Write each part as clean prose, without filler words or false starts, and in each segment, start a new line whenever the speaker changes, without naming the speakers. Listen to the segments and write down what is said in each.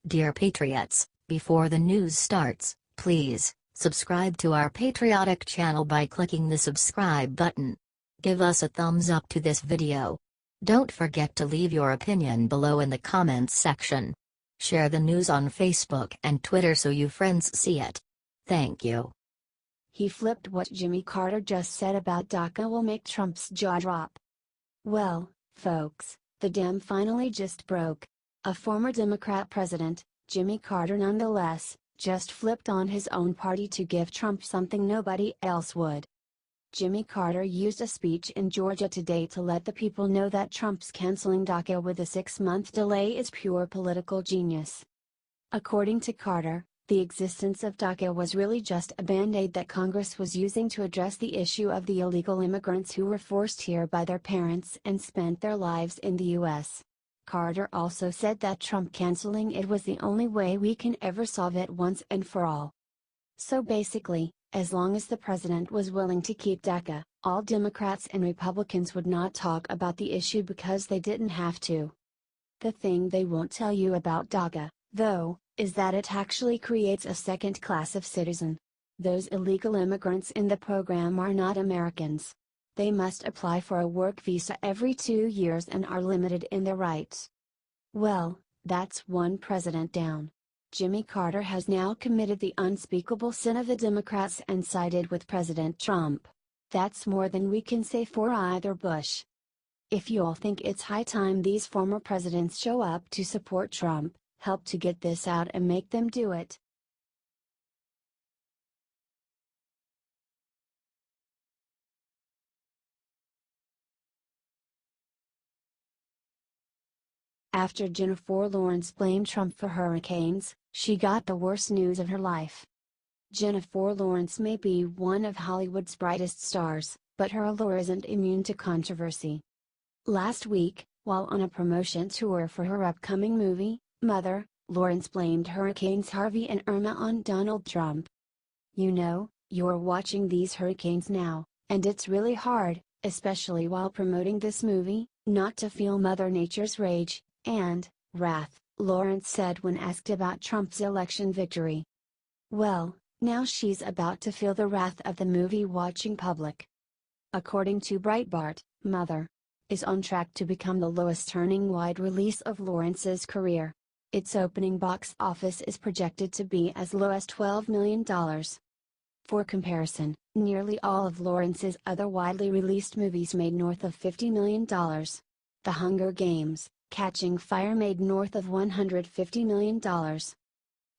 Dear Patriots, before the news starts, please subscribe to our patriotic channel by clicking the subscribe button. Give us a thumbs up to this video. Don't forget to leave your opinion below in the comments section. Share the news on Facebook and Twitter so you friends see it. Thank you.
He flipped. What Jimmy Carter just said about DACA will make Trump's jaw drop. Well, folks, the dam finally just broke. A former Democrat president, Jimmy Carter nonetheless, just flipped on his own party to give Trump something nobody else would. Jimmy Carter used a speech in Georgia today to let the people know that Trump's canceling DACA with a 6-month delay is pure political genius. According to Carter, the existence of DACA was really just a band-aid that Congress was using to address the issue of the illegal immigrants who were forced here by their parents and spent their lives in the U.S. Carter also said that Trump canceling it was the only way we can ever solve it once and for all. So basically, as long as the president was willing to keep DACA, all Democrats and Republicans would not talk about the issue because they didn't have to. The thing they won't tell you about DACA, though, is that it actually creates a second class of citizen. Those illegal immigrants in the program are not Americans. They must apply for a work visa every 2 years and are limited in their rights. Well, that's one president down. Jimmy Carter has now committed the unspeakable sin of the Democrats and sided with President Trump. That's more than we can say for either Bush. If you all think it's high time these former presidents show up to support Trump, help to get this out and make them do it. After Jennifer Lawrence blamed Trump for hurricanes, she got the worst news of her life. Jennifer Lawrence may be one of Hollywood's brightest stars, but her allure isn't immune to controversy. Last week, while on a promotion tour for her upcoming movie, Mother, Lawrence blamed Hurricanes Harvey and Irma on Donald Trump. You know, you're watching these hurricanes now, and it's really hard, especially while promoting this movie, not to feel Mother Nature's rage and wrath, Lawrence said when asked about Trump's election victory. Well, now she's about to feel the wrath of the movie-watching public. According to Breitbart, Mother is on track to become the lowest-earning wide release of Lawrence's career. Its opening box office is projected to be as low as $12 million. For comparison, nearly all of Lawrence's other widely released movies made north of $50 million. The Hunger Games, Catching Fire made north of $150 million.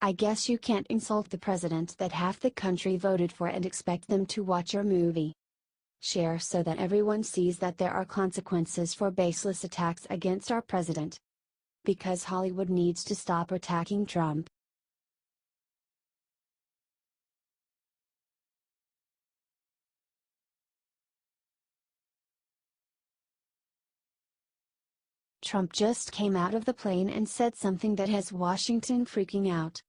I guess you can't insult the president that half the country voted for and expect them to watch your movie. Share so that everyone sees that there are consequences for baseless attacks against our president. Because Hollywood needs to stop attacking Trump. Trump just came out of the plane and said something that has Washington freaking out.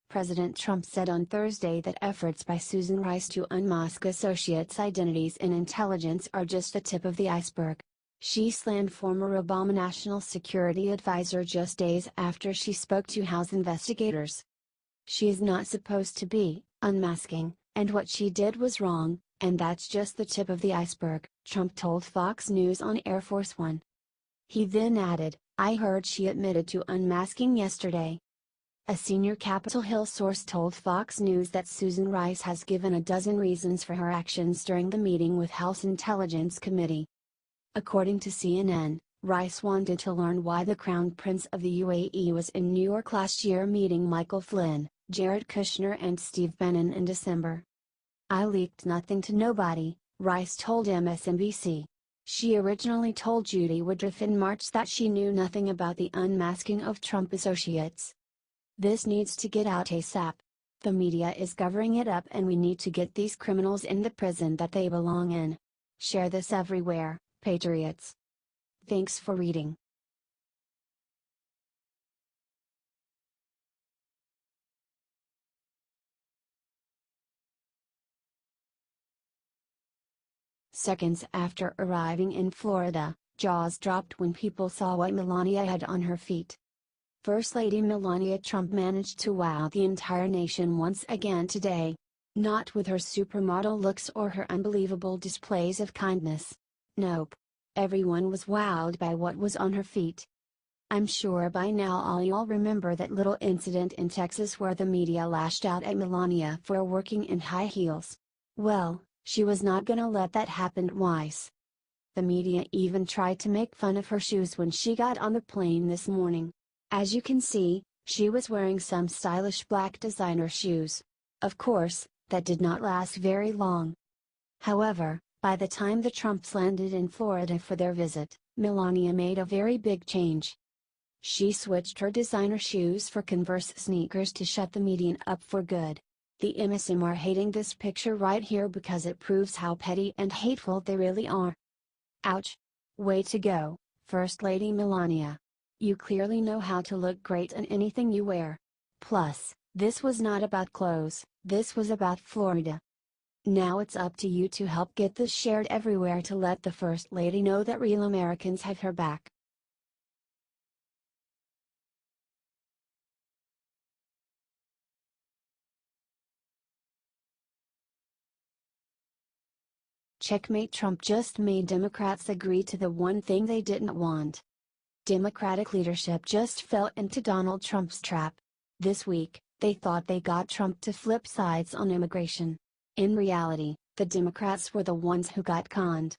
President Trump said on Thursday that efforts by Susan Rice to unmask associates' identities in intelligence are just the tip of the iceberg. She slammed former Obama National Security Advisor just days after she spoke to House investigators. She is not supposed to be unmasking, and what she did was wrong, and that's just the tip of the iceberg, Trump told Fox News on Air Force One. He then added, I heard she admitted to unmasking yesterday. A senior Capitol Hill source told Fox News that Susan Rice has given a dozen reasons for her actions during the meeting with House Intelligence Committee. According to CNN, Rice wanted to learn why the Crown Prince of the UAE was in New York last year meeting Michael Flynn, Jared Kushner and Steve Bannon in December. I leaked nothing to nobody, Rice told MSNBC. She originally told Judy Woodruff in March that she knew nothing about the unmasking of Trump associates. This needs to get out ASAP. The media is covering it up and we need to get these criminals in the prison that they belong in. Share this everywhere, Patriots. Thanks for reading. Seconds after arriving in Florida, jaws dropped when people saw what Melania had on her feet. First Lady Melania Trump managed to wow the entire nation once again today. Not with her supermodel looks or her unbelievable displays of kindness. Nope. Everyone was wowed by what was on her feet. I'm sure by now all y'all remember that little incident in Texas where the media lashed out at Melania for working in high heels. Well, she was not gonna let that happen twice. The media even tried to make fun of her shoes when she got on the plane this morning. As you can see, she was wearing some stylish black designer shoes. Of course, that did not last very long. However, by the time the Trumps landed in Florida for their visit, Melania made a very big change. She switched her designer shoes for Converse sneakers to shut the media up for good. The MSM are hating this picture right here because it proves how petty and hateful they really are. Ouch! Way to go, First Lady Melania. You clearly know how to look great in anything you wear. Plus, this was not about clothes, this was about Florida. Now it's up to you to help get this shared everywhere to let the First Lady know that real Americans have her back. Checkmate. Trump just made Democrats agree to the one thing they didn't want. Democratic leadership just fell into Donald Trump's trap. This week, they thought they got Trump to flip sides on immigration. In reality, the Democrats were the ones who got conned.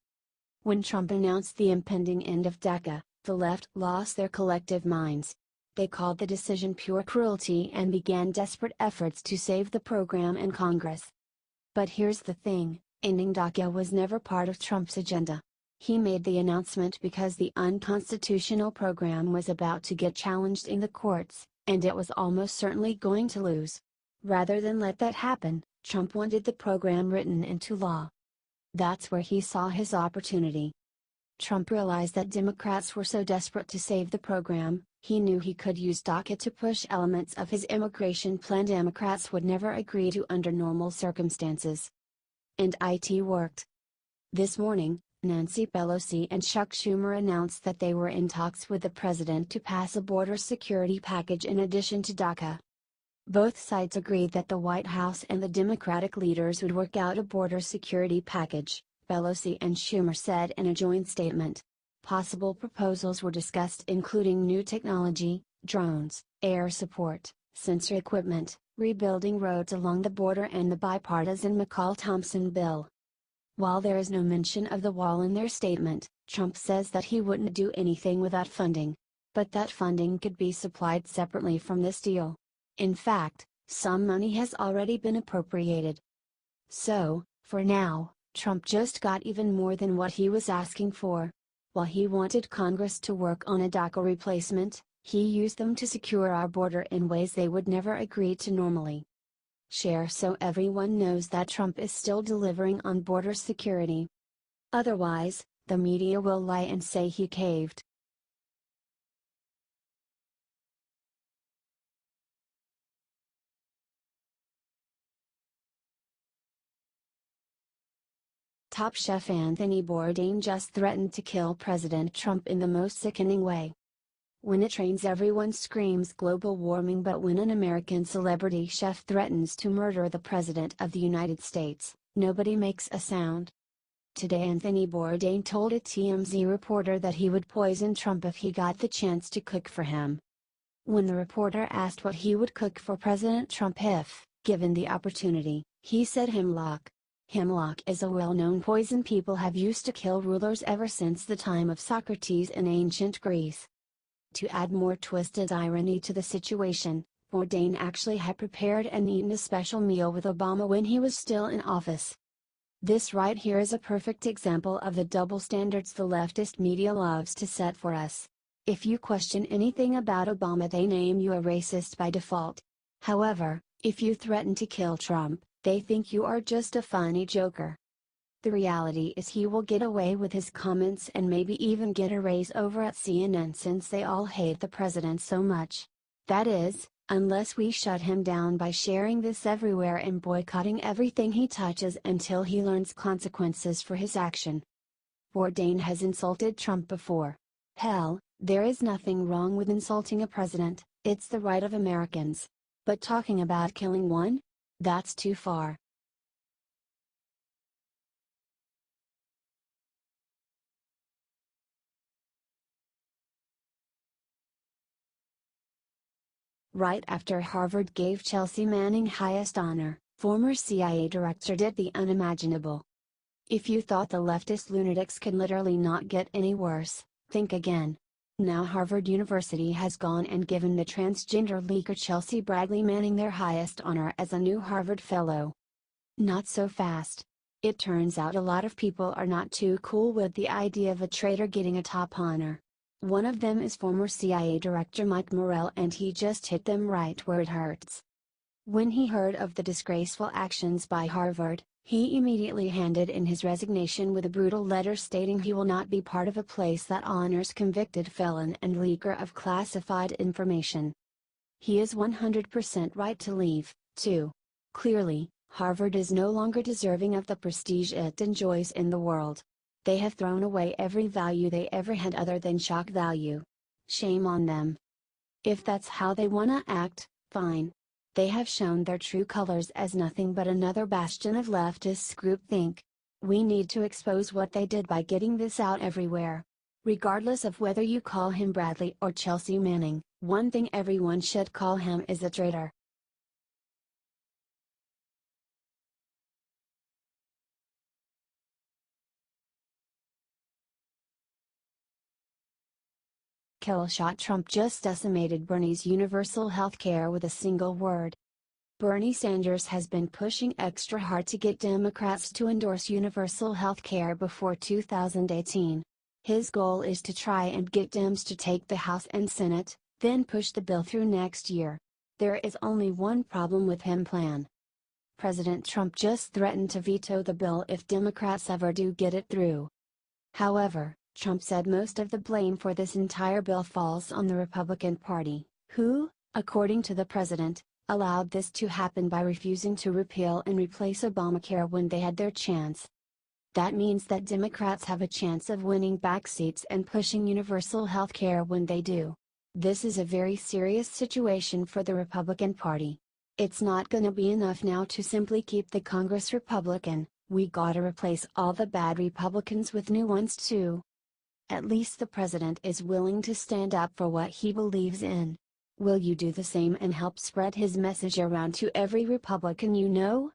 When Trump announced the impending end of DACA, the left lost their collective minds. They called the decision pure cruelty and began desperate efforts to save the program in Congress. But here's the thing, ending DACA was never part of Trump's agenda. He made the announcement because the unconstitutional program was about to get challenged in the courts, and it was almost certainly going to lose. Rather than let that happen, Trump wanted the program written into law. That's where he saw his opportunity. Trump realized that Democrats were so desperate to save the program, he knew he could use DACA to push elements of his immigration plan Democrats would never agree to under normal circumstances. And it worked. This morning, Nancy Pelosi and Chuck Schumer announced that they were in talks with the president to pass a border security package in addition to DACA. Both sides agreed that the White House and the Democratic leaders would work out a border security package, Pelosi and Schumer said in a joint statement. Possible proposals were discussed including new technology, drones, air support, sensor equipment, rebuilding roads along the border and the bipartisan McCall-Thompson bill. While there is no mention of the wall in their statement, Trump says that he wouldn't do anything without funding. But that funding could be supplied separately from this deal. In fact, some money has already been appropriated. So, for now, Trump just got even more than what he was asking for. While he wanted Congress to work on a DACA replacement, he used them to secure our border in ways they would never agree to normally. Share so everyone knows that Trump is still delivering on border security. Otherwise, the media will lie and say he caved. Top chef Anthony Bourdain just threatened to kill President Trump in the most sickening way. When it rains everyone screams global warming, but when an American celebrity chef threatens to murder the President of the United States, nobody makes a sound. Today Anthony Bourdain told a TMZ reporter that he would poison Trump if he got the chance to cook for him. When the reporter asked what he would cook for President Trump if, given the opportunity, he said hemlock. Hemlock is a well-known poison people have used to kill rulers ever since the time of Socrates in ancient Greece. To add more twisted irony to the situation, Bourdain actually had prepared and eaten a special meal with Obama when he was still in office. This right here is a perfect example of the double standards the leftist media loves to set for us. If you question anything about Obama, they name you a racist by default. However, if you threaten to kill Trump, they think you are just a funny joker. The reality is he will get away with his comments and maybe even get a raise over at CNN since they all hate the president so much. That is, unless we shut him down by sharing this everywhere and boycotting everything he touches until he learns consequences for his action. Bourdain has insulted Trump before. Hell, there is nothing wrong with insulting a president, It's the right of Americans. But talking about killing one? That's too far. Right after Harvard gave Chelsea Manning highest honor, former CIA director did the unimaginable. If you thought the leftist lunatics could literally not get any worse, think again. Now Harvard University has gone and given the transgender leaker Chelsea Bradley Manning their highest honor as a new Harvard Fellow. Not so fast. It turns out a lot of people are not too cool with the idea of a traitor getting a top honor. One of them is former CIA Director Mike Morrell, and he just hit them right where it hurts. When he heard of the disgraceful actions by Harvard, he immediately handed in his resignation with a brutal letter stating he will not be part of a place that honors convicted felon and leaker of classified information. He is 100% right to leave, too. Clearly, Harvard is no longer deserving of the prestige it enjoys in the world. They have thrown away every value they ever had other than shock value. Shame on them. If that's how they wanna act, fine. They have shown their true colors as nothing but another bastion of leftist groupthink. We need to expose what they did by getting this out everywhere. Regardless of whether you call him Bradley or Chelsea Manning, one thing everyone should call him is a traitor. Killshot Trump just decimated Bernie's universal health care with a single word. Bernie Sanders has been pushing extra hard to get Democrats to endorse universal health care before 2018. His goal is to try and get Dems to take the House and Senate, then push the bill through next year. There is only one problem with his plan. President Trump just threatened to veto the bill if Democrats ever do get it through. However, Trump said most of the blame for this entire bill falls on the Republican Party, who, according to the president, allowed this to happen by refusing to repeal and replace Obamacare when they had their chance. That means that Democrats have a chance of winning back seats and pushing universal health care when they do. This is a very serious situation for the Republican Party. It's not gonna be enough now to simply keep the Congress Republican, we gotta replace all the bad Republicans with new ones too. At least the president is willing to stand up for what he believes in. Will you do the same and help spread his message around to every Republican you know?